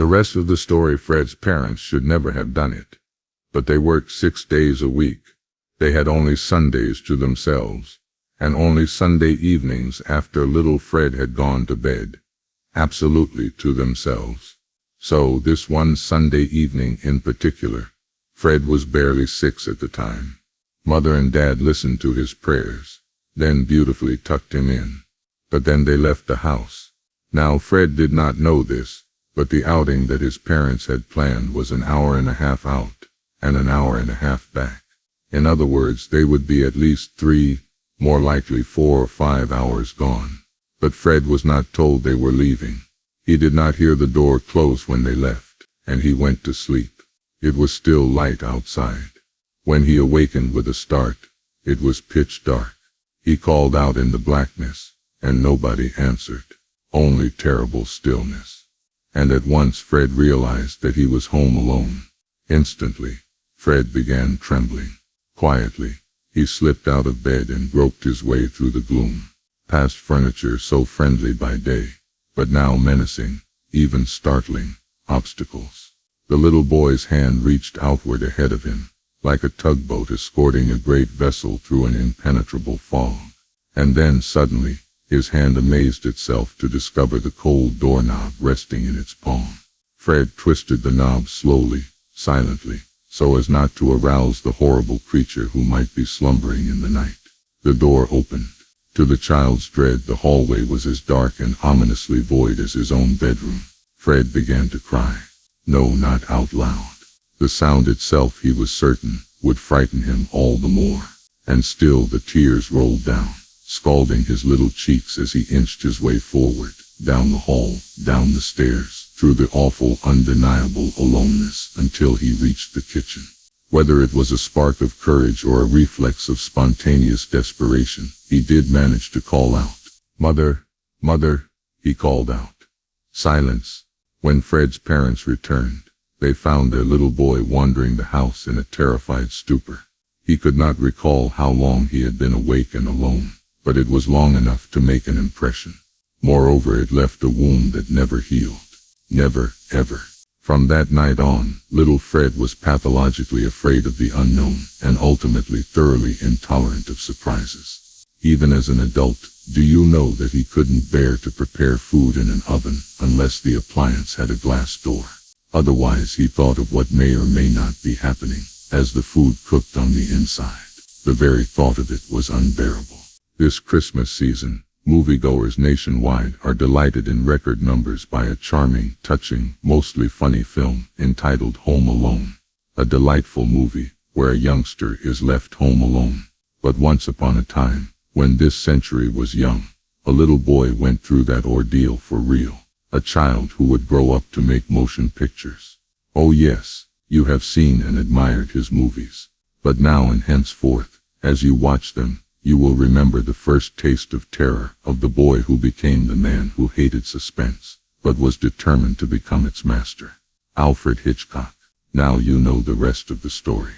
The rest of the story: Fred's parents should never have done it. But they worked 6 days a week. They had only Sundays to themselves, and only Sunday evenings after little Fred had gone to bed. Absolutely to themselves. So this one Sunday evening in particular, Fred was barely 6 at the time. Mother and Dad listened to his prayers, then beautifully tucked him in. But then they left the house. Now Fred did not know this, but the outing that his parents had planned was an hour and a half out, and an hour and a half back. In other words, they would be at least 3, more likely 4 or 5 hours gone. But Fred was not told they were leaving. He did not hear the door close when they left, and he went to sleep. It was still light outside. When he awakened with a start, it was pitch dark. He called out in the blackness, and nobody answered. Only terrible stillness. And at once Fred realized that he was home alone. Instantly, Fred began trembling. Quietly, he slipped out of bed and groped his way through the gloom, past furniture so friendly by day, but now menacing, even startling, obstacles. The little boy's hand reached outward ahead of him, like a tugboat escorting a great vessel through an impenetrable fog. And then suddenly, his hand amazed itself to discover the cold doorknob resting in its palm. Fred twisted the knob slowly, silently, so as not to arouse the horrible creature who might be slumbering in the night. The door opened. To the child's dread, the hallway was as dark and ominously void as his own bedroom. Fred began to cry. No, not out loud. The sound itself, he was certain, would frighten him all the more. And still the tears rolled down, scalding his little cheeks as he inched his way forward, down the hall, down the stairs, through the awful, undeniable aloneness, until he reached the kitchen. Whether it was a spark of courage or a reflex of spontaneous desperation, he did manage to call out. "Mother, Mother," he called out. Silence. When Fred's parents returned, they found their little boy wandering the house in a terrified stupor. He could not recall how long he had been awake and alone, but it was long enough to make an impression. Moreover, it left a wound that never healed. Never, ever. From that night on, little Fred was pathologically afraid of the unknown, and ultimately thoroughly intolerant of surprises. Even as an adult, do you know that he couldn't bear to prepare food in an oven unless the appliance had a glass door? Otherwise, he thought of what may or may not be happening as the food cooked on the inside. The very thought of it was unbearable. This Christmas season, moviegoers nationwide are delighted in record numbers by a charming, touching, mostly funny film entitled Home Alone. A delightful movie where a youngster is left home alone. But once upon a time, when this century was young, a little boy went through that ordeal for real. A child who would grow up to make motion pictures. Oh yes, you have seen and admired his movies. But now and henceforth, as you watch them, you will remember the first taste of terror of the boy who became the man who hated suspense, but was determined to become its master. Alfred Hitchcock. Now you know the rest of the story.